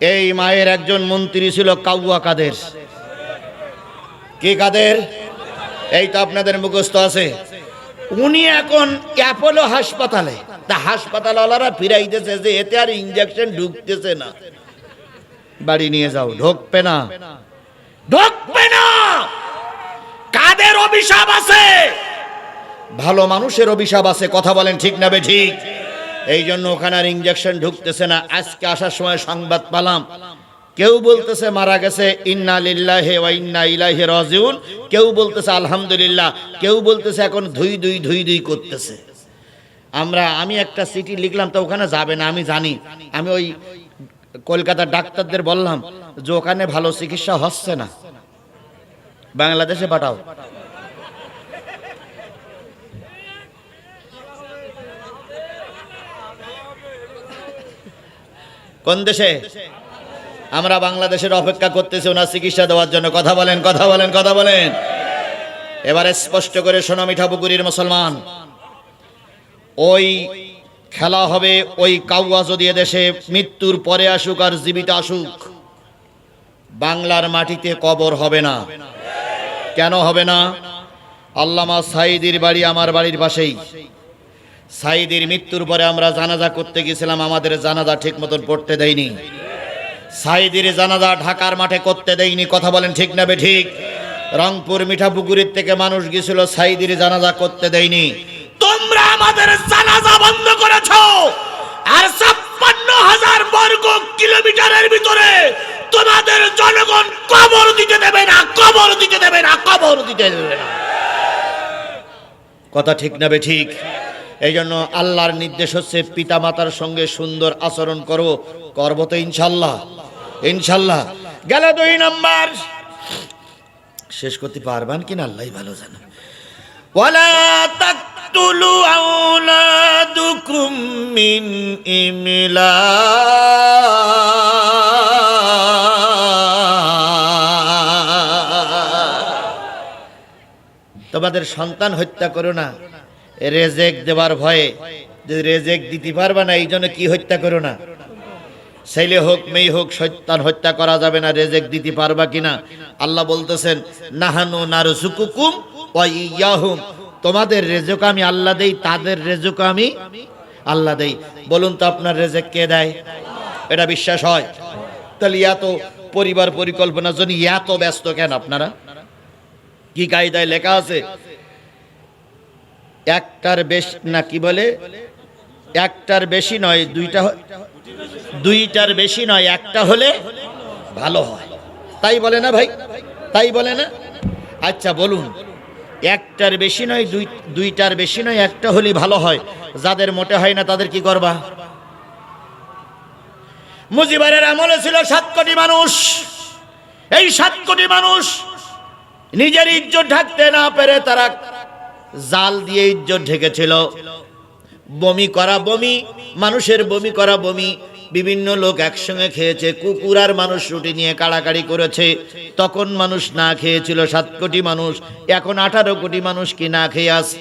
এই মায়ের একজন মন্ত্রী ছিল কাউয়া কাদের। কি কাদের? এই তো আপনাদের মুখস্থ আছে। উনি এখন অ্যাপোলো হাসপাতালে, তা হাসপাতালওয়ালারা ফিরাইতেছে যে এতে আর ইনজেকশন ঢুকতেছে না, বাড়ি নিয়ে যাও। ঢুকবে না, ঢুকবে না। কাদের অভিশাপ আছে? ভালো মানুষের অভিশাপ আছে। কথা বলেন ঠিক না বে ঠিক? এই জন্য ওখানে আর ইনজেকশন ঢুকতেছে না। আজকে আসার সময় সংবাদ পেলাম, কেউ বলতেছে মারা গেছে, ইন্না লিল্লাহি ওয়া ইন্না ইলাইহি রাজিউন, কেউ বলতেছে আলহামদুলিল্লাহ, কেউ বলতেছে এখন ধুই ধুই করতেছে। আমি একটা চিঠি লিখলাম, তো ওখানে যাবে না আমি জানি। আমি ওই কলকাতার ডাক্তারদের বললাম যে ওখানে ভালো চিকিৎসা হচ্ছে না, বাংলাদেশে পাঠাও। কোন দেশে? আমরা বাংলাদেশের অপেক্ষা করতেছি ওনার চিকিৎসা দেওয়ার জন্য। কথা বলেন, কথা বলেন, কথা বলেন। এবারে স্পষ্ট করে শোনো মিঠাপুকুরির মুসলমান, ওই খেলা হবে। ওই কাউয়া যদি এদেশে মৃত্যুর পরে আসুক আর জীবিত আসুক, বাংলার মাটিতে কবর হবে না। কেন হবে না? আল্লামা সাঈদীর বাড়ি আমার বাড়ির পাশেই। সাঈদীর মৃত্যুর পরে আমরা জানাজা করতে গেছিলাম, আমাদের জানাজা ঠিক মতন পড়তে দেয়নি। সাঈদীর জানাজা ঢাকার মাঠে করতে দেয়নি। কথা বলেন ঠিক না বে ঠিক? রংপুর মিঠাপুকুরির থেকে মানুষ গিয়েছিল, সাঈদীর জানাজা করতে দেয়নি। তোমরা আমাদের জানাজা বন্ধ করেছো, আর ৫৬,০০০ বর্গ কিলোমিটারের ভিতরে তোমাদের জনগণ কবর দিতে দেবে না, কবর দিতে দেবে না, কবর দিতে দেবে না। কথা ঠিক না বে ঠিক? এই জন্য আল্লাহর নির্দেশ হচ্ছে পিতা মাতার সঙ্গে সুন্দর আচরণ করো। করবো তো ইনশাল্লাহ, ইনশাল্লাহ। গেল ২ নাম্বার, শেষ করতে পারবেন কিনা আল্লাহই ভালো জানে। ওয়ালা তাকতুলু আওলাদুকুম মিন ইমলাক, তোমাদের সন্তান হত্যা করো না রেজেক দেওয়ার ভয়ে। যদি রেজেক দিতে পারবে না, এই জন্য কি হত্যা করো না। ছেলে হোক মেয়ে হোক, সন্তান হত্যা করা যাবে না। রেজেক দিতে পারবা কিনা? আল্লাহ বলতেছেন নাহানু নারযুকুকুম ওয়া ইয়াহুম, তোমাদের রেজেক আমি আল্লাহ দেই, তাদের রেজেক আমি আল্লাহ দেই। বলুন তো আপনার রেজেক কে দেয়? এটা বিশ্বাস হয়? তাহলে এত পরিবার পরিকল্পনার জন্য এত ব্যস্ত কেন আপনারা? কি কায়দায় লেখা আছে? একটার বেশি না, কি বলে, একটার বেশি নয় দুইটা, দুইটার বেশি নয় একটা হলে ভালো হয়। তাই বলে না ভাই? তাই বলে না? আচ্ছা বলুন, একটার বেশি নয় দুইটার বেশি নয় একটা হলে ভালো হয়। যাদের মোটে হয় না তাদের কি করবা? মুজিবের আমলে ছিল ৭ কোটি মানুষ। এই ৭ কোটি মানুষ নিজের ইজ্জত ঢাকতে না পেরে তারা জাল দিয়ে ইজ্জত ঢেকেছিল। বমি করা বমি, মানুষের বমি করা বমি, বিভিন্ন লোক একসঙ্গে খেয়েছে। কুকুর আর মানুষ রুটি নিয়ে কাড়াকাড়ি করেছে। তখন মানুষ না খেয়েছিল ৭ কোটি মানুষ, এখন ১৮ কোটি মানুষ কি না খেয়ে আছে?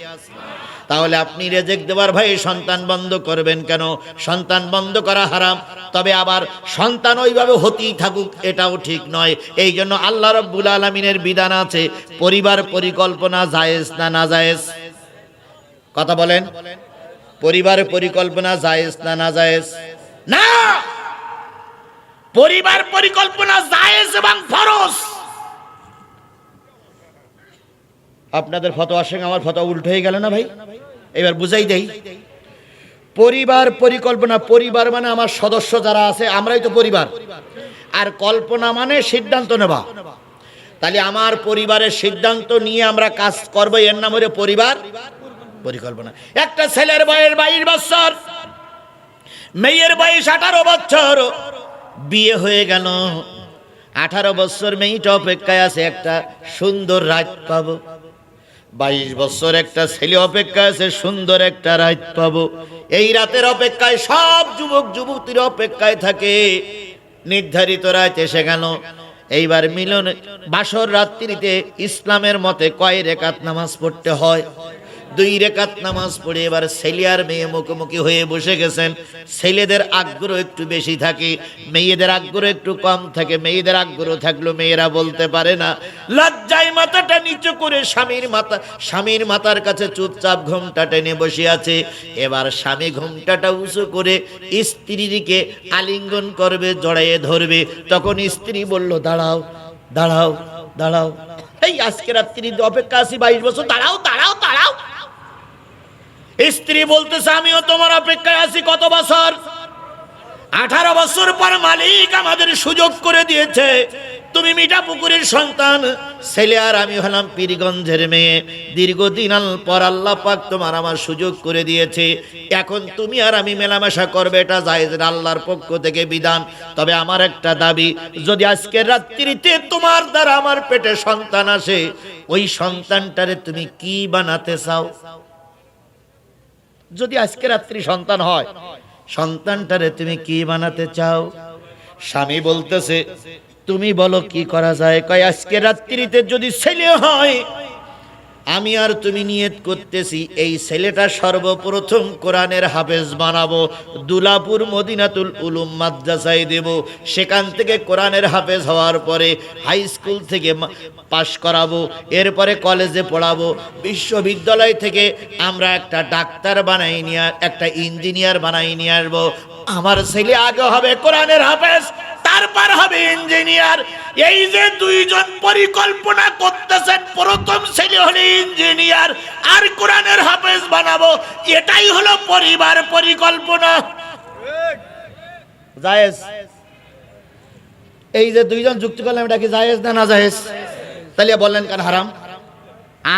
তাহলে আপনি রেজেক দেওয়ার ভাই সন্তান বন্ধ করবেন কেন? সন্তান বন্ধ করা হারাম। তবে আবার সন্তান ওইভাবে হতেই থাকুক, এটাও ঠিক নয়। এই জন্য আল্লাহ রাব্বুল আলামিনের বিধান আছে, পরিবার পরিকল্পনা জায়েজ না নাজায়েজ? কথা বলেন, পরিবার পরিকল্পনা জায়েজ না নাজায়েজ? না, পরিবার পরিকল্পনা জায়েজ এবং ফরজ। আপনাদের ফতোয়ার সঙ্গে আমার ফতোয়া উল্টো হয়ে গেল না ভাই? এবার বুঝাই দেই। পরিবার পরিকল্পনা, পরিবার মানে আমার সদস্য যারা আছে, আমরাই তো পরিবার। আর কল্পনা মানে সিদ্ধান্ত নেওয়া। তাহলে আমার পরিবারের সিদ্ধান্ত নিয়ে আমরা কাজ করব, এর নাম হলো পরিবার পরিকল্পনা। একটা ছেলের বয়স 22 বছর, মেয়ের বয়স 18 বছর, বিয়ে হয়ে গেল। 18 বছর মেয়েটা অপেক্ষায় আছে একটা সুন্দর রাত পাবো। 22 বছর একটা ছেলে অপেক্ষা আছে সুন্দর একটা রাত পাবো। এই রাতের অপেক্ষায় সব যুবক যুবতীর অপেক্ষায় থাকে। নির্ধারিত রাত এসে গেল। এইবার মিলন বাসর রাত্রিতে ইসলামের মতে কয় রাকাত নামাজ পড়তে হয়? 2 রাকাত নামাজ পড়ে এবার ছেলে আর মেয়ে মুখোমুখি হয়ে বসে গেছেন। ছেলেদের আগ্রহ একটু বেশি থাকে, মেয়েদের আগ্রহ একটু কম থাকে। মেয়েদের আগ্রহ থাকলেও মেয়েরা বলতে পারে না, লজ্জায় মাথাটা নিচু করে স্বামীর মাথার কাছে চুপচাপ ঘোমটা টেনে বসে আছে। এবার স্বামী ঘোমটাটা উঁচু করে স্ত্রীকে আলিঙ্গন করবে, জড়াইয়ে ধরবে। তখন স্ত্রী বলল, দাঁড়াও দাঁড়াও দাঁড়াও, এই আজকে রাত্রি অপেক্ষা আছি 22 বছর, দাঁড়াও দাঁড়াও দাঁড়াও। স্ত্রী বলতেছে, আমিও তোমার অপেক্ষায় আছি কত বছর, 18 বছর পর মালিক আমাদের সুযোগ করে দিয়েছে। তুমি মিঠাপুকুরের সন্তান, ছেলে আর আমি হলাম পীরগঞ্জের মেয়ে। দীর্ঘদিন পর আল্লাহ পাক তোমার আমার সুযোগ করে দিয়েছে। এখন তুমি আর আমি মেলামেশা করবে, এটা জায়েজ না, আল্লাহর পক্ষ থেকে বিধান। তবে আমার একটা দাবি, যদি আজকের রাত্রিতে তোমার দ্বারা আমার পেটে সন্তান আসে, ওই সন্তানটারে তুমি কি বানাতে চাও? যদি আজকে রাত্রি সন্তান হয়, সন্তানটারে তুমি কি বানাতে চাও? স্বামী বলতেছে, তুমি বলো কি করা যায়। কয়, আজকে রাত্রিতে যদি ছেলে হয়, আমি আর তুমি নিয়ত করতেছি এই ছেলেটা সর্বপ্রথম কোরআনের হাফেজ বানাবো, দুলাপুর মদিনাতুল উলুম মাদ্রাসায় দেব। সেখান থেকে কোরআনের হাফেজ হওয়ার পরে হাই স্কুল থেকে পাশ করাবো, এরপরে কলেজে পড়াবো, বিশ্ববিদ্যালয় থেকে আমরা একটা ডাক্তার বানাই নিয়ে, একটা ইঞ্জিনিয়ার বানাই নিয়ে আসবো। আমার ছেলে আগে হবে কোরআনের হাফেজ, তারপর হবে ইঞ্জিনিয়ার। এই যে দুইজন পরিকল্পনা করতেছেন, প্রথম ছেলে হলে ইঞ্জিনিয়ার আর কোরআনের হাফেজ বানাবো, এটাই হলো পরিবার পরিকল্পনা। জায়েজ? এই যে দুইজন যুক্তি করলাম, এটা কি জায়েজ না নাজায়েজ? তাহলে বললেন কেন হারাম?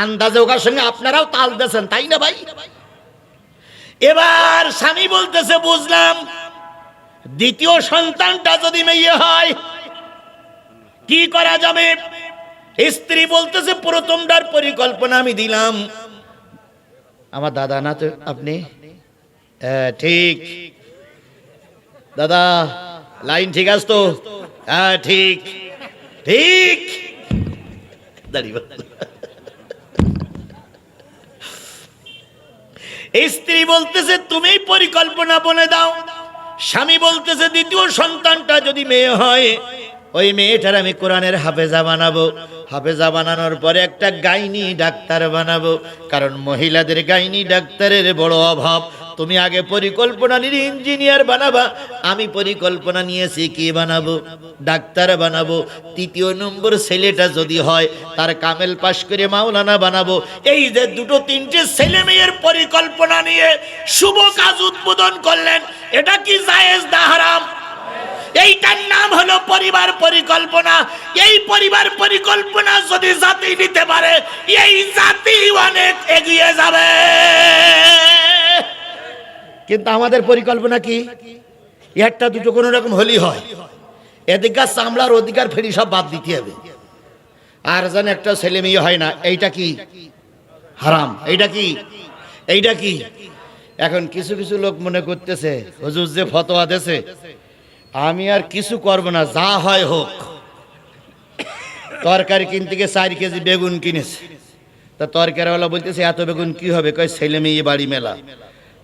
আন্দাজে ওকার সঙ্গে আপনারাও তাল দিয়েছেন, তাই না ভাই? এবার স্বামী বলতেছে, বুঝলাম, দ্বিতীয় সন্তানটা যদি মেয়ে হয় কি করা যাবে? স্ত্রী বলতেছে, প্রথমটার পরিকল্পনা আমি দিলাম। আমার দাদা না তো আপনি? ঠিক দাদা, লাইন ঠিক আছে তো? হ্যাঁ ঠিক ঠিক। দাঁড়িয়ে স্ত্রী বলতেছে, তুমি পরিকল্পনা বলে দাও। স্বামী বলতেছে, দ্বিতীয় সন্তানটা যদি মেয়ে হয়, ওই মেয়েটার আমি কোরআনের হাফেজা বানাবো। হাফেজা বানানোর পরে একটা গাইনি ডাক্তার বানাবো, কারণ মহিলাদের গাইনি ডাক্তারের বড় অভাব। তুমি আগে পরিকল্পনা নিয়ে ইঞ্জিনিয়ার বানাবা, আমি পরিকল্পনা নিয়েছি কি বানাবো? ডাক্তার বানাবো। তৃতীয় নম্বর ছেলেটা যদি হয়, তার কামেল পাশ করে মাওলানা বানাবো। এই যে দুটো তিনটে ছেলে মেয়ের পরিকল্পনা নিয়ে শুভ কাজ উদ্বোধন করলেন, এটা কি জায়েজ না হারাম? এইটার নাম হলো পরিবার পরিকল্পনা। এই পরিবার পরিকল্পনা যদি জাতি নিতে পারে, এই জাতি অনেক এগিয়ে যাবে। কিন্তু আমাদের পরিকল্পনা কি? একটা দুটো কোন রকম হলি হয়, এদিককার চামড়ার অধিকার ফেরি সব বাদ দিতে হবে। আর যেন একটা ছেলে মেয়ে হয় না, এইটা কি হারাম? এইটা কি? এইটা কি? এখন কিছু কিছু লোক মনে করতেছে, হুজুর যে ফতোয়া দেছে, আমি আর কিছু করব না, যা হয় হোক। তরকারি কিনতে গিয়ে 4 কেজি বেগুন কিনেছে, তা তরকারিওয়ালা বলতেছে, এত বেগুন কি হবে? কয় ছেলে মেয়ে বাড়ি মেলা।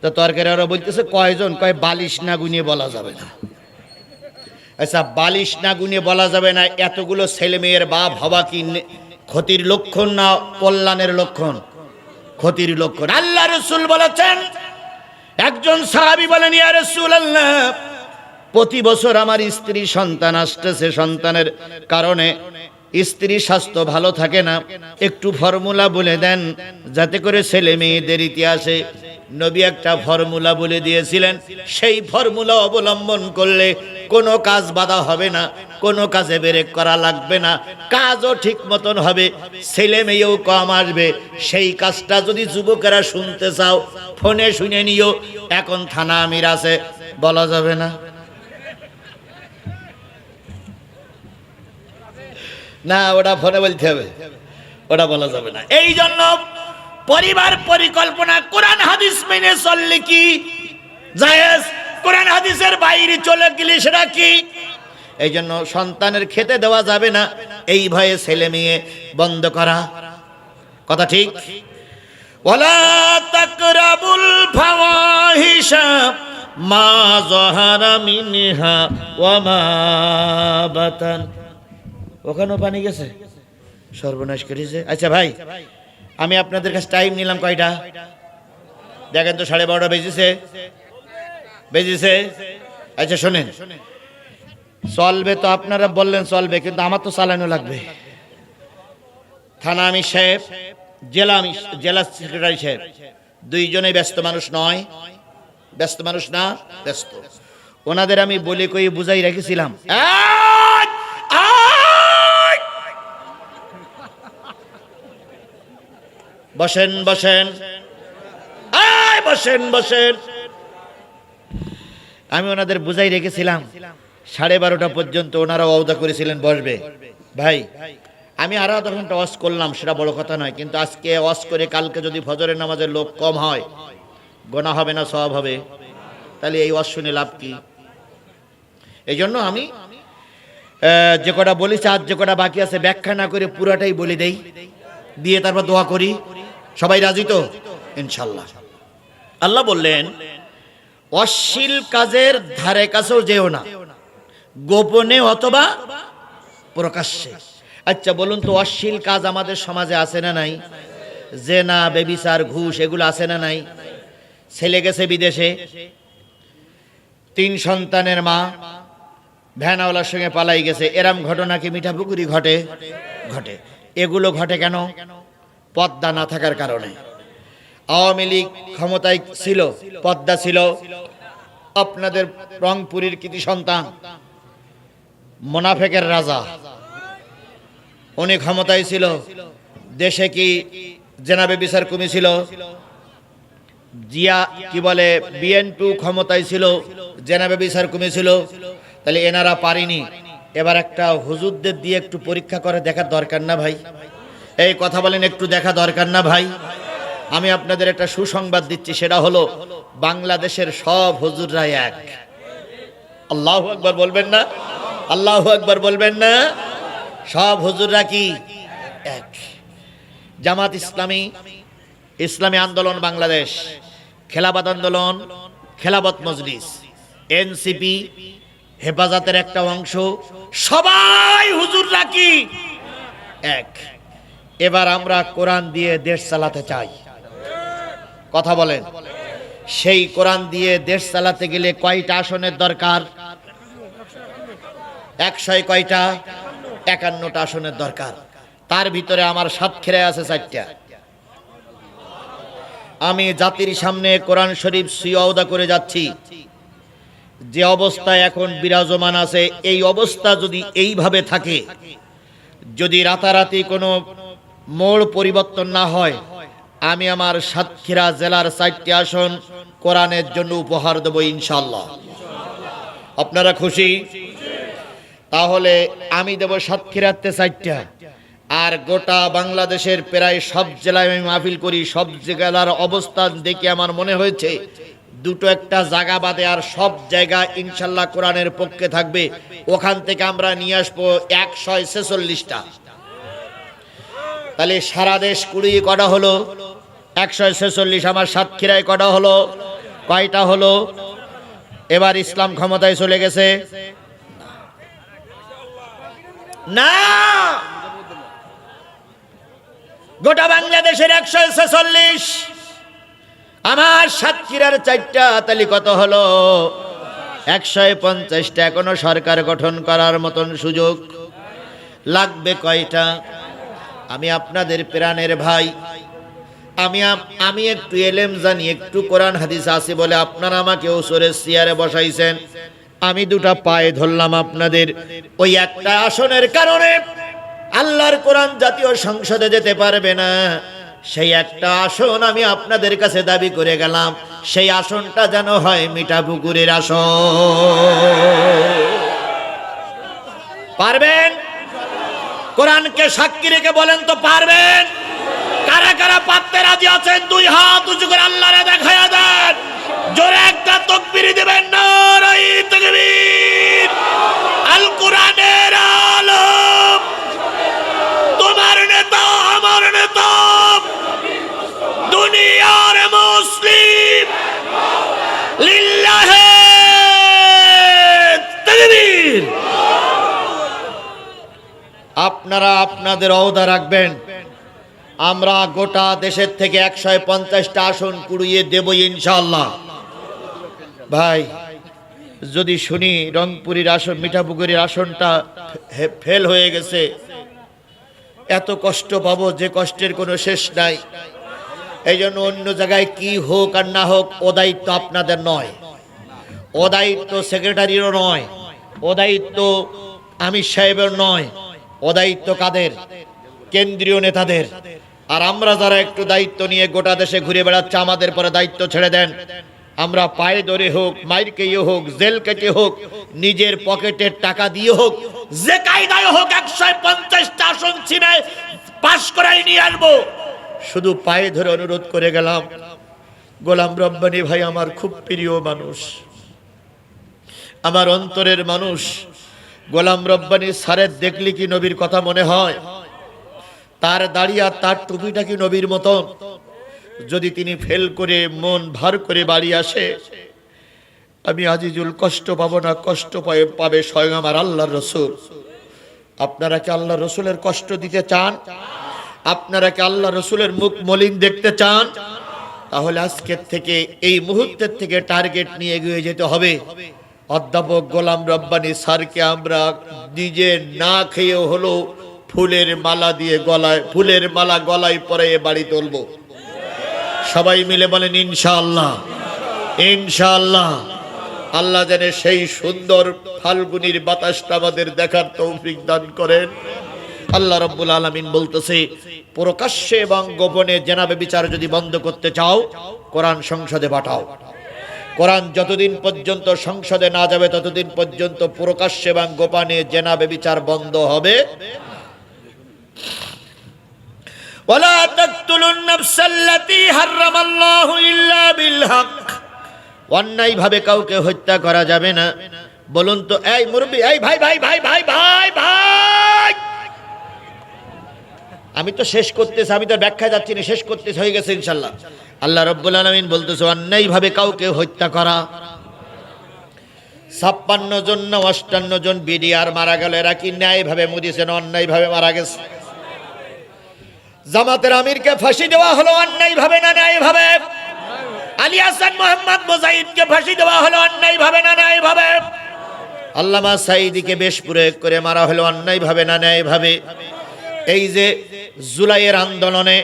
তা তরকারিওয়ালা বলতেছে, কয়জন? কয় 42 না গুনিয়ে বলা যাবে না। আচ্ছা, 42 না গুনিয়ে বলা যাবে না, এতগুলো ছেলে মেয়ের বাপ হওয়া কি ক্ষতির লক্ষণ না কল্যাণের লক্ষণ? ক্ষতির লক্ষণ। আল্লাহ রাসূল বলেছেন, একজন সাহাবী বলেন, ইয়া রাসূলুল্লাহ, প্রতি বছর আমার স্ত্রী সন্তান আসতেছে, সন্তানের কারণে স্ত্রীর স্বাস্থ্য ভালো থাকে না, একটু ফর্মুলা বলে দেন যাতে করে ছেলে মেয়েদের ইতিহাসে। নবী একটা ফর্মুলা বলে দিয়েছিলেন, সেই ফর্মুলা অবলম্বন করলে কোনো কাজ বাধা হবে না, কোনো কাজে ব্রেক করা লাগবে না, কাজও ঠিক মতন হবে, ছেলে মেয়েও কম আসবে। সেই কাজটা যদি যুবকেরা শুনতে চাও, ফোনে শুনে নিও। এখন থানা আমির আছে, বলা যাবে না। না, ওটা ফোনে বলতে হবে, ওটা বলা যাবে না। এই জন্য পরিবার পরিকল্পনা কোরআন হাদিস মেনে চললে কি জায়েজ, কোরআন হাদিসের বাইরে চলে গেলে সেটা কি? এই জন্য সন্তানের খেতে দেওয়া যাবে না, এই ভয়ে ছেলে মেয়ে বন্ধ করা। কথা ঠিক? ওয়ালা তাকরাবুল ফাওয়াহিশা মা যাহারা মিনহা ওয়া মা বাতান। ওখানেও পানি গেছে, সর্বনাশ করেছে। আচ্ছা ভাই, আমি আপনাদের কাছে টাইম নিলাম কয়টা? দেখেন তো, 12:30 বেজেছে। আচ্ছা শোনেন, চলবে তো, আপনারা বললেন চলবে, কিন্তু আমার তো চালানো লাগবে। থানা আমির সাহেব, জেলা সেক্রেটারি সাহেব, দুইজনেই ব্যস্ত মানুষ নয়, ব্যস্ত মানুষ না, ব্যস্ত। ওনাদের আমি বলে কই বুঝাই রেখেছিলাম, বসেন বসেন বসেন বসেন। আমি ওনাদের বুঝাই রেখেছিলাম 12:30 পর্যন্ত, ওনারা ওয়াদা করেছিলেন বসবে। ভাই, আমি আরো আধা ঘন্টা ওয়াজ করলাম, সেটা বড় কথা নয়, কিন্তু আজকে ওয়াজ করে কালকে যদি ফজরের নামাজের লোক কম হয়, গোনা হবে না সওয়াব হবে? তাহলে এই ওয়াজ শুনে লাভ কি? এই জন্য আমি যে কটা বলেছি, আজ যে কটা বাকি আছে ব্যাখ্যা না করে পুরাটাই বলে দেই, দিয়ে তারপর দোয়া করি। সবাই রাজি তো ইনশাল্লাহ? আল্লাহ বললেন, অশ্লীল কাজের ধারে কাছেও যেও না, গোপনে অথবা প্রকাশ্যে। আচ্ছা বলুন তো, অশ্লীল কাজ আমাদের সমাজে আছে না নাই? জেনা, বেবিচার, ঘুষ, এগুলো আছে না নাই? ছেলে গেছে বিদেশে, 3 সন্তানের মা ভ্যানওয়ালার সঙ্গে পালাই গেছে, এরম ঘটনা কি মিঠাপুকুরি ঘটে? ঘটে। এগুলো ঘটে কেন? পর্দা না থাকার কারণে। আওয়ামী লীগ ক্ষমতায় ছিল, পর্দা ছিল। আপনাদের রংপুরের কৃতি সন্তান, মোনাফেকের রাজা, উনি ক্ষমতায় ছিল, দেশে কি জেনাবে বিচার কমেছিল? জিয়া কি বলে, বিএনপি ক্ষমতায় ছিল, জেনাবে বিচার কমেছিল। তাহলে এনারা পারেনি, এবার একটা হুজুরদের দিয়ে একটু পরীক্ষা করে দেখার দরকার না ভাই? এই কথা বলেন, একটু দেখা দরকার না ভাই? আমি আপনাদের একটা সুসংবাদ দিচ্ছি, সেটা হলো বাংলাদেশের সব হুজুররা এক। আল্লাহু আকবার বলবেন না? আল্লাহু আকবার বলবেন না? সব হুজুররা কি এক? জামাত ইসলামী, ইসলামী আন্দোলন বাংলাদেশ, খেলাফত আন্দোলন, খেলাফত মজলিস, এনসিপি, হেফাজতের একটা অংশ, সবাই হুজুররা কি এক। এবার আমরা কোরআন দিয়ে দেশ চালাতে চাই, কথা বলেন। সেই কোরআন দিয়ে দেশ চালাতে গেলে কয়টা আসনের দরকার? 100 কয়টা? 51টা আসনের দরকার। তার ভিতরে আমার সাতক্ষীরায় আছে 4টা। আমি জাতির সামনে কোরআন শরীফ সিওয়াদা করে যাচ্ছি, যে অবস্থায় এখন বিরাজমান আছে, এই অবস্থা যদি এইভাবে থাকে, যদি রাতারাতি কোনো মোড় পরিবর্তন না হয়, আমি আমার সাতক্ষীরা জেলার 4টি আসন কোরআনের জন্য উপহার দেব ইনশাআল্লাহ। আপনারা খুশি? তাহলে আমি দেব সাতক্ষীরাতে 4টা, আর গোটা বাংলাদেশের প্রায় সব জেলায় আমি মাহফিল করি। সব জেলার অবস্থান দেখে আমার মনে হয়েছে 2-1টা জায়গা বাদে আর সব জায়গা ইনশাল্লাহ কোরআনের পক্ষে থাকবে। ওখান থেকে আমরা নিয়ে আসবো 146টা। তাহলে সারা দেশ 20 কটা হলো? 146। আমার সাতক্ষীরায় কটা হলো? কয়টা হলো? এবার ইসলাম ক্ষমতায় চলে গেছে না? গোটা বাংলাদেশের 146, আমার সাতক্ষীরার 4টা, তাহলে কত হলো? 150টা। এখনো সরকার গঠন করার মতন সুযোগ লাগবে কয়টা? আমি আপনাদের প্রাণের ভাই, আমি একটু এলেম জানি, একটু কোরআন হাদিস আছে বলে আপনারা আমাকে ওসরের চেয়ারে বসাইছেন। আমি 2টা পায়ে ধরলাম আপনাদের। ওই একটা আসনের কারণে আল্লাহর কোরআন জাতীয় সংসদে যেতে পারবে না। সেই একটা আসন আমি আপনাদের কাছে দাবি করে গেলাম, সেই আসনটা যেন হয় মিঠাপুকুরের আসন। পারবেন? কোরআনকে সাক্ষী রেখে বলেন তো পারবেন? কারা কারা পারতে রাজি আছেন? 2 হাত উঁচু করে আল্লাহরে দেখায়া দেন, জোরে একটা তাকবীর দিবেন। নারায়ে তাকবীর। আল কোরআনের আলম, তোমার নেতা আমার নেতা, দুনিয়া আপনারা আপনাদের ওহদা রাখবেন। আমরা গোটা দেশের থেকে 150টা আসন কুড়িয়ে দেব ইনশাআল্লাহ। ভাই যদি শুনি রংপুরের আসন, মিঠাপুকুরের আসনটা ফেল হয়ে গেছে, এত কষ্ট পাবো যে কষ্টের কোনো শেষ নাই। এই জন্য অন্য জায়গায় কি হোক আর না হোক, ও দায়িত্ব আপনাদের নয়, ও দায়িত্ব সেক্রেটারিরও নয়, ও দায়িত্ব আমির সাহেবের নয়, ও দায়িত্ব কাদের? কেন্দ্রীয় নেতাদের। আর আমরা যারা একটু দায়িত্ব নিয়ে গোটা দেশে ঘুরে বেড়াচ্ছি, আমাদের পরে দায়িত্ব ছেড়ে দেন। আমরা পায়ে ধরে হোক, মাইর খেয়ে হোক, জেল কেটে হোক, নিজের পকেটের টাকা দিয়ে হোক, যে কায়দায় হোক 150টা আসন ছিনায় পাশ করাই নিয়ে আসবো। শুধু পায়ে ধরে অনুরোধ করে গেলাম, গোলাম রব্বানী ভাই আমার খুব প্রিয় মানুষ, আমার অন্তরের মানুষ। গোলাম রব্বানী স্যারের দেখলি কি নবীর কথা মনে হয়? তার দাড়ি আর তার টুপিটা কি নবীর মতন? যদি তিনি ফেল করে মন ভার করে বাড়ি আসে, আমি আজিজুল কষ্ট পাবো না, কষ্ট পাবে স্বয়ং আমার আল্লাহর রসুল। আপনারা কি আল্লাহ রসুলের কষ্ট দিতে চান? আপনারা কি আল্লাহ রসুলের মুখ মলিন দেখতে চান? তাহলে আজকের থেকে, এই মুহূর্তের থেকে টার্গেট নিয়ে এগিয়ে যেতে হবে। অধ্যাপক গোলাম রব্বানী স্যারকে আমরা নিজে না খেয়েও হলো ফুলের মালা দিয়ে গলায়, ফুলের মালা গলায় পরে বাড়ি তুলবো। সবাই মিলে বলেন ইনশাআল্লাহ, ইনশাআল্লাহ। আল্লাহ যেন সেই সুন্দর ফাল্গুনির বাতাসটা আমাদের দেখার তৌফিক দান করেন। আল্লাহ রাব্বুল আলামিন বলতেছে, প্রকাশ্যে এবং গোপনে জেনাবে বিচার যদি বন্ধ করতে চাও, কোরআন সংসদে পাঠাও। কোরআন যতদিন পর্যন্ত সংসদে না যাবে, ততদিন পর্যন্ত প্রকাশ্যে এবং গোপনে জেনাবে বিচার বন্ধ হবে। ওয়ালা তাকতুলুন নাফসাল্লাতী হারামাল্লাহু ইল্লা বিল হক। অন্যায় ভাবে কাউকে হত্যা করা যাবে না। বলুন তো, এই মুরব্বি, এই ভাই ভাই ভাই ভাই ভাই ভাই, আমি তো শেষ করতেছি, আমি তো ব্যাখ্যা যাচ্ছি না, শেষ করতেছি, হয়ে গেছে ইনশাআল্লাহ। আল্লাহ রাব্বুল আলামিন বলতেছে, অন্যায় ভাবে কাউকে হত্যা করা। 56 জন না 58 জন বিডিআর মারা গেল, এরা কি ন্যায় ভাবে মরিয়েছেন? অন্যায় ভাবে মারা গেছে। জামাতের আমিরকে ফাঁসি দেওয়া হলো অন্যায় ভাবে না ন্যায় ভাবে? আলী হাসান মোহাম্মদ মুজাহিদকে ফাঁসি দেওয়া হলো অন্যায় ভাবে না ন্যায় ভাবে? আল্লামা সাঈদীকে বেশ প্রয়োগ করে মারা হলো অন্যায় ভাবে না ন্যায় ভাবে? এই যে জুলাইয়ের আন্দোলনে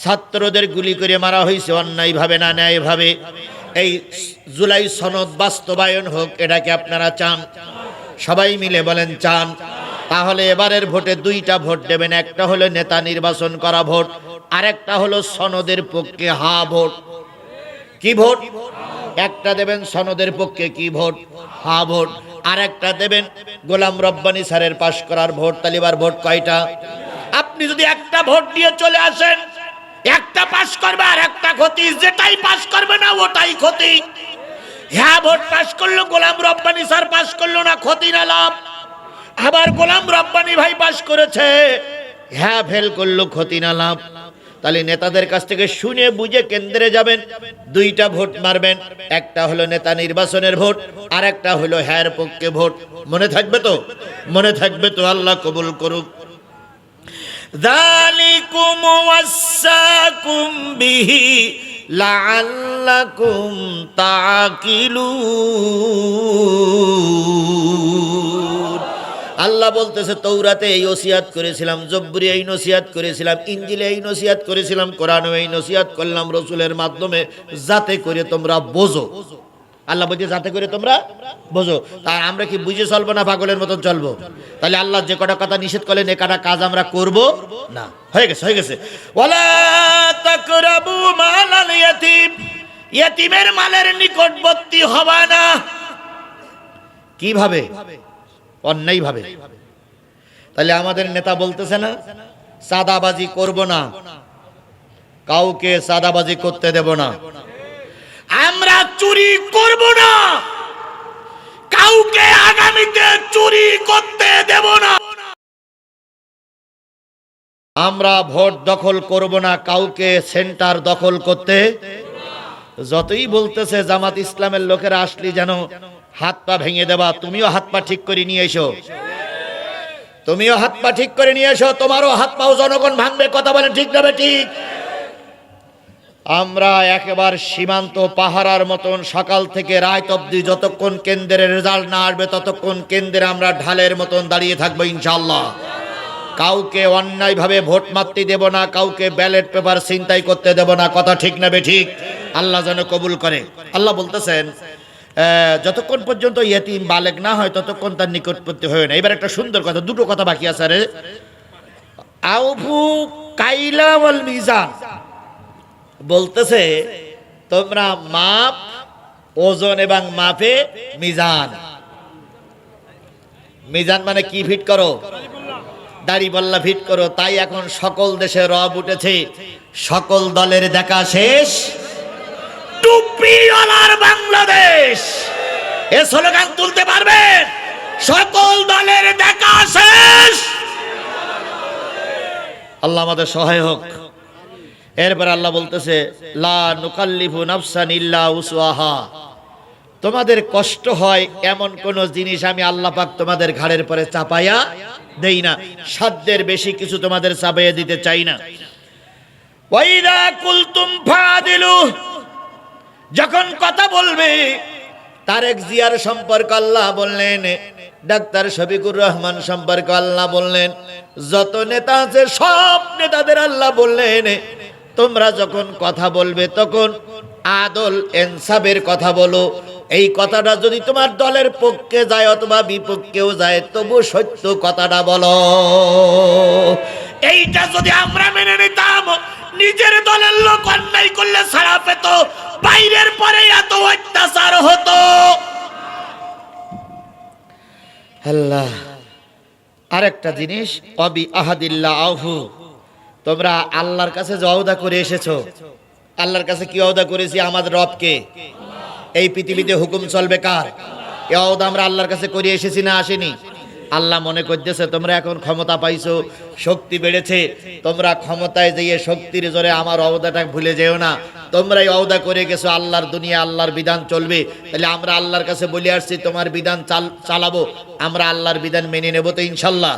ছাত্রদের গুলি করে মারা হয়েছে, অন্যায় ভাবে না ন্যায় ভাবে? এই জুলাই সনদ বাস্তবায়ন হোক, এটাকে আপনারা চান? সবাই মিলে বলেন চান। তাহলে এবারের ভোটে 2টা ভোট দেবেন, একটা হলো নেতা নির্বাচন করা ভোট, আর একটা হলো সনদের পক্ষে হা ভোট। কি ভোট? একটা দেবেন সনদের পক্ষে, কি ভোট? হা ভোট। আর একটা দেবেন গোলাম রব্বানী স্যারের পাশ করার ভোট। তালিবার ভোট কয়টা? আপনি যদি একটা ভোট দিয়ে চলে আসেন, একটা পাশ করবে আর একটা ক্ষতি, যেটাই পাশ করবে না ওটাই ক্ষতি। হ্যাঁ, ভোট পাশ করলো, গোলাম রব্বানী স্যার পাশ করলো না, ক্ষতি না লাভ। আবার গোলাম রব্বানী ভাই পাশ করেছে, হ্যাঁ ফেল করলো, ক্ষতি না লাভ। তাহলে নেতাদের কাছ থেকে শুনে বুঝে কেন্দ্রে যাবেন, 2টা ভোট মারবেন, একটা হলো নেতা নির্বাচনের ভোট, আর একটা হলো হ্যার পক্ষে ভোট। মনে থাকবে তো? মনে থাকবে তো? আল্লাহ কবুল করুক। যালিকুম ওয়াসাকুম বিহি লাআল্লাকুম তাকিলুন। আল্লাহ বলতেছে, তৌরাতে এই ওসিয়াত করেছিলাম, জব্বুরে এই নসিহাত করেছিলাম, ইনজিলে এই নসিহাত করেছিলাম, কোরআনে এই নসিহাত করলাম রসুলের মাধ্যমে, যাতে করে তোমরা বোঝো। আল্লাহ বলছে যাতে করে তোমরা বোঝো। তার আমরা কি বুঝে চলবো না পাগলের মতন চলবো? তাহলে আল্লাহ যে কটা কথা নিষেধ করলেন, এ কটা কাজ আমরা করব না। হয়ে গেছে, হয়ে গেছে। ওয়ালা তাকরাবু মালাল ইয়াতীম, ইয়াতীমের মালের নিকটবর্তী হবা না। কিভাবে? অন্যায় ভাবে। তাহলে আমাদের নেতা বলতেছে না চাঁদাবাজি করব না, কাউকে চাঁদাবাজি করতে দেব না, আমরা চুরি করব না, কাউকে আগামীতে চুরি করতে দেব না, আমরা ভোট দখল করব না, কাউকে সেন্টার দখল করতে। যতই বলতেছে জামাত ইসলামের লোকেরা আসলি যেন হাত পা ভেঙে দেবা, তুমিও হাত পা ঠিক করে নিয়ে এসো। তুমিও হাত পা ঠিক করে নিয়ে এসো, তোমারও হাত পাও জনগণ ভাঙবে। কথা বলেন ঠিক না ঠিক? আমরা একেবারে সীমান্ত পাহারার মতন সকাল থেকে রাত অবধি যতক্ষণ কেন্দ্রের রেজাল্ট না আসবে ততক্ষণ কেন্দ্রে আমরা ঢালের মতন দাঁড়িয়ে থাকবো ইনশাআল্লাহ। কাউকে অন্যায়ভাবে ভোট মারতে দেব না, কাউকে ব্যালট পেপার ছিনতাই করতে দেব না। কথা ঠিক না ঠিক? আল্লাহ যেন কবুল করে। আল্লাহ বলতেছেন যতক্ষণ পর্যন্ত ইয়েতিম বালেগ না হয় ততক্ষণ তার নিকটবর্তী হয় না। এবার একটা সুন্দর কথা, দুটো কথা বাকি আছে। রে আউফু কাইলা ওয়াল মিজান বলতেছে তোমরা মাপ, ওজন এবং মাপে মিজান। মিজান মানে কি ফিট করো? দাড়িপাল্লা ফিট করো। তাই এখন সকল দেশে রব উঠেছে, সকল দলের দেখা শেষ, টুপিওয়ালার বাংলাদেশ। এ স্লোগান তুলতে পারবেন? সকল দলের দেখা শেষ। আল্লাহ আমাদের সহায় হোক। এরপর আল্লাহ বলতেছে লা নুকাল্লিফু নাফসান ইল্লা উসওয়াহা। তোমাদের কষ্ট হয় এমন কোন জিনিস আমি আল্লাহ পাক তোমাদের ঘাড়ের পরে চাপাইয়া দেই না। সাধ্যের বেশি কিছু তোমাদের চাপাইয়া দিতে চাই না। ওয়াইদা কুলতুম ফাদিলু, যখন কথা বলবে। তারেক জিয়ার সম্পর্ক আল্লাহ বললেন, ডাক্তার শফিকুর রহমান সম্পর্কে আল্লাহ বললেন, যত নেতা আছে সব নেতাদের আল্লাহ বললেন তোমরা যখন কথা বলবে তখন আদল ইনসাফের কথা বলো। এই কথাটা যদি তোমার দলের পক্ষে যায় অথবা বিপক্ষেও যায় তবু সত্য কথাটা বলো। এইটা যদি আমরা মেনে নিতাম, নিজের দলের লোক অন্যায় করলে ছাড়া পেত, বাইরের পরে এত অত্যাচার হতো। আল্লাহ আরেকটা জিনিস, অবি আহাদিল্লাহ আহু, তোমরা আল্লাহর কাছে যে ওয়াদা করে এসেছো, আল্লাহর কাছে কি ওয়াদা করেছি? আমাদের রবকে। এই পৃথিবীতে হুকুম চলবে কার? এই ওয়াদা আমরা আল্লাহর কাছে করে এসেছি না আসেনি? আল্লাহ মনে করতেছে তোমরা এখন ক্ষমতা পাইছো, শক্তি বেড়েছে, তোমরা ক্ষমতায় যেয়ে শক্তির জোরে আমার ওয়াদাটা ভুলে যেও না। তোমরা এই ওয়াদা করে গেছো আল্লাহর দুনিয়া আল্লাহর বিধান চলবে, তাহলে আমরা আল্লাহর কাছে বলে আসছি তোমার বিধান চালাবো, আমরা আল্লাহর বিধান মেনে নেব তো ইনশাআল্লাহ।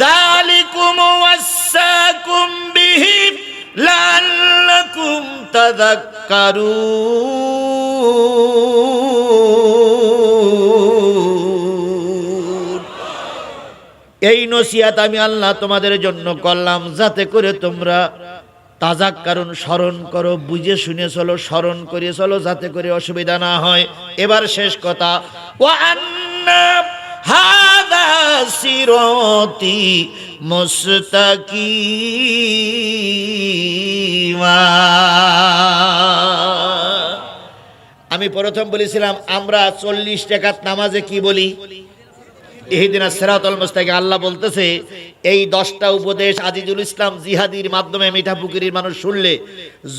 যালিকুম ওয়াসাকুম বিহি লাআল্লাকুম তাযাক্কারুন। এই নসিহত আমি আল্লাহ তোমাদের জন্য করলাম যাতে করে তোমরা তাযাক্কারুন, স্মরণ করো, বুঝে শুনে চলো, স্মরণ করে চলো, যাতে করে অসুবিধা না হয়। এবার শেষ কথা, ওয়া আন্না হাযা সিরাতি মুস্তাকিমা। আমি প্রথম বলেছিলাম আমরা 40 রাকাত নামাজে কি বলি? ইহদিনাস সিরাতাল মুস্তাকিম। আল্লাহ বলতেছে এই 10টা উপদেশ আজিজুল ইসলাম জিহাদির মাধ্যমে মিঠাপুকুরির মানুষ শুনলে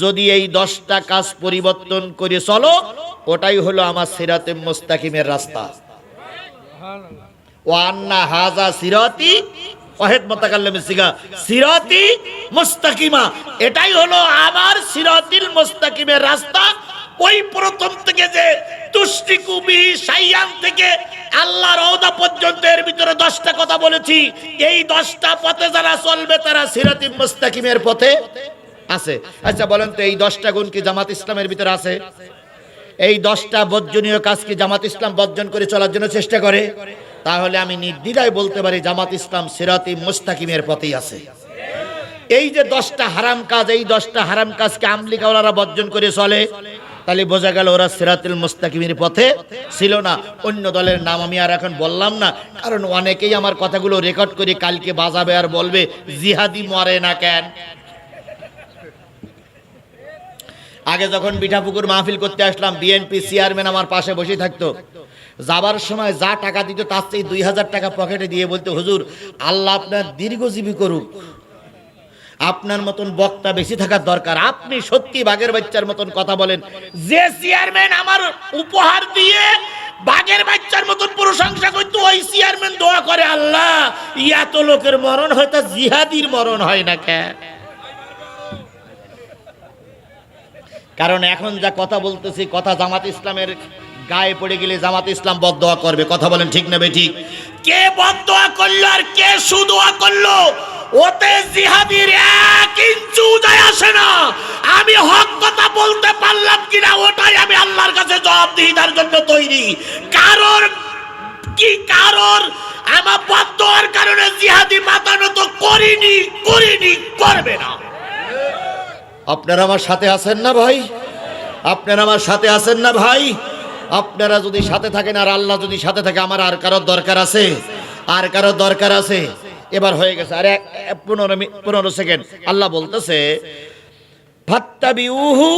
যদি এই 10টা কাজ পরিবর্তন করে চলো, ওটাই হলো আমার সিরাতে মুস্তাকিমের রাস্তা। ওয়া আন্না হাযা সিরাতি ওয়াহিদ মুতাকাল্লিম সিগা সিরাতি মুস্তাকিমা, এটাই হলো আমার সিরাতিল মুস্তাকিমের রাস্তা। ওই প্রথম থেকে যে তুষ্টিকুবি সাইয়ান থেকে আল্লাহর ওয়াদা পর্যন্ত এর ভিতরে 10টা কথা বলেছি। এই 10টা পথে যারা চলবে তারা সিরাতিল মুস্তাকিমের পথে আছে। আচ্ছা বলেন তো এই 10টা গুণ কি জামাত ইসলামের ভিতরে আছে? এই 10টা বর্জনীয় কাজ কি জামাত ইসলাম বর্জন করে চলার জন্য চেষ্টা করে? তাহলে আমি নির্দ্বিধায় বলতে পারি জামাত ইসলাম সিরাতিল মুস্তাকিমের পথেই আছে। এই যে 10টা হারাম কাজ, এই 10টা হারাম কাজকে আমলিকাওয়ালারা বর্জন করে চলে, তাহলে বোঝা গেল ওরা সিরাতুল মুস্তাকিমের পথে ছিল না। অন্য দলের নাম আমি আর এখন বললাম না, কারণ অনেকেই আমার কথাগুলো রেকর্ড করে কালকে বাজাবে আর বলবে জিহাদি মরে না কেন। আগে যখন মিঠাপুকুর মাহফিল করতে আসলাম, বিএনপি চেয়ারম্যান আমার পাশে বসে থাকতো। যাবার সময় যা টাকা দিত তার চেয়ে 2000 টাকা পকেটে দিয়ে বলতো, হুজুর আল্লাহ আপনার দীর্ঘজীবী করুক, আপনার মতন বক্তা বেশি থাকার দরকার, আপনি সত্যি বাঘের বাচ্চার মতন কথা বলেন। যে চেয়ারম্যান আমার উপহার দিয়ে বাঘের বাচ্চার মতন প্রশংসা করতো, ওই চেয়ারম্যান দোয়া করে আল্লাহ এত লোকের মরণ হয় তা জিহাদির মরণ হয় না কেন? কারণ এখন যা কথা বলতেছি, কথা জামাত ইসলামের গায়ে পড়ে গেলে জামাত ইসলাম বদদোয়া করবে। কথা বলেন ঠিক না বেঠিক? কে বদদোয়া করলো আর কে শুধু করলো, ওতে জিহাদির 1 ইঞ্চি যায় আসে না। আমি হক কথা বলতে পারলাম কিনা ওটাই আমি আল্লাহর কাছে জবাবদিহিতার জন্য তৈরি। কারোর আমার বদদোয়ার কারণে জিহাদি মাতানো তো করিনি, করবে না। আপনারা আমার সাথে আছেন না ভাই? আপনারা আমার সাথে আছেন না ভাই? আপনারা যদি সাথে থাকেন আর আল্লাহ যদি সাথে থাকে, আমার আর কারোর দরকার আছে? আর কারোর দরকার আছে? এবার হয়ে গেছে আর 15 সেকেন্ড। আল্লাহ বলতেছে ফাত্তাবিউহু,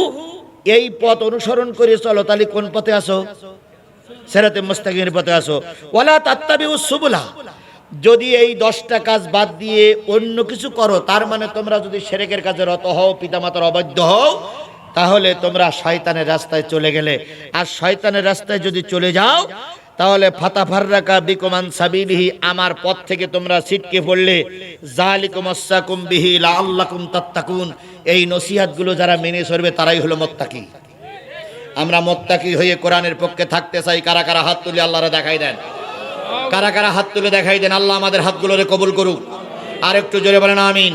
এই পথ অনুসরণ করে চলো। তাহলে কোন পথে আসো? সিরাতে মুস্তাকিমের পথে আসো। ওয়ালা তাত্তাবিউস সুবুলা, যদি এই 10টা কাজ বাদ দিয়ে অন্য কিছু করো, তার মানে তোমরা যদি শিরকের কাজে রত হও, পিতামাতার অবাধ্য হও, তাহলে তোমরা শয়তানের রাস্তায় চলে গেলে। আর শয়তানের রাস্তায় যদি চলে যাও, তাহলে ফাতাফাররাকা বিকুম আন সাবিলিহি, আমার পথ থেকে তোমরা ছিটকে পড়লে। যালিকুম আসসাকুম বিহি লাআল্লাকুম তাত্তাকুন, এই নসিহতগুলো যারা মেনে চলবে তারাই হলো মুত্তাকি। আমরা মুত্তাকি হয়ে কোরআনের পক্ষে থাকতে চাই। কারা কারা হাত তুলে আল্লাহরে দেখাই দেন? কারা কারা হাত তুলে দেখাই দেন? আল্লাহ আমাদের হাতগুলোরে কবুল করুক। আর একটু জোরে বলেন আমিন।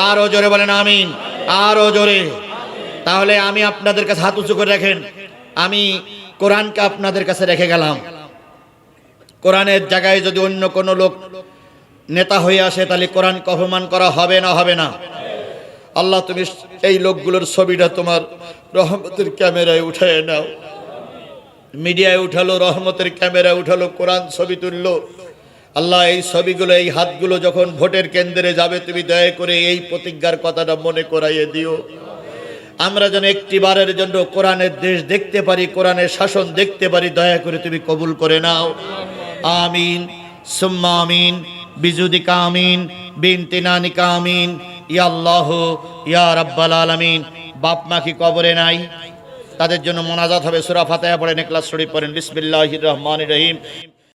আরো জোরে বলেন আমিন। আরো জোরে। তাহলে আমি আপনাদের কাছে হাত উঁচু করে রাখেন। আমি কোরআনকে আপনাদের কাছে রেখে গেলাম। কোরআনের জায়গায় যদি অন্য কোনো লোক নেতা হয়ে আসে, তাহলে কোরআনকে অপমান করা হবে না? হবে না? আল্লাহ তুমি এই লোকগুলোর ছবিটা তোমার রহমতের ক্যামেরায় উঠায় নাও। মিডিয়ায় উঠালো, রহমতের ক্যামেরায় উঠালো, কোরআন ছবি তুললো। আল্লাহ এই ছবিগুলো, এই হাতগুলো যখন ভোটের কেন্দ্রে যাবে, তুমি দয়া করে এই প্রতিজ্ঞার কথাটা মনে করাইয়ে দিও। আমরা যেন একটি বারের জন্য কোরআনের দেশ দেখতে পারি, কোরআনের শাসন দেখতে পারি। দয়া করে তুমি কবুল করে নাও। আমিন সুম্মা আমিন বিজুদিকা আমিন বিনতিনানিকা আমিন। ইয়া আল্লাহ ইয়া রাব্বাল আলামিন। বাপ মা কি কবরে নাই? তাদের জন্য মোনাজাত হবে। সূরা ফাতিহা পড়েন, ইখলাস শরীফ পড়েন। বিসমিল্লাহির রহমানির রহিম।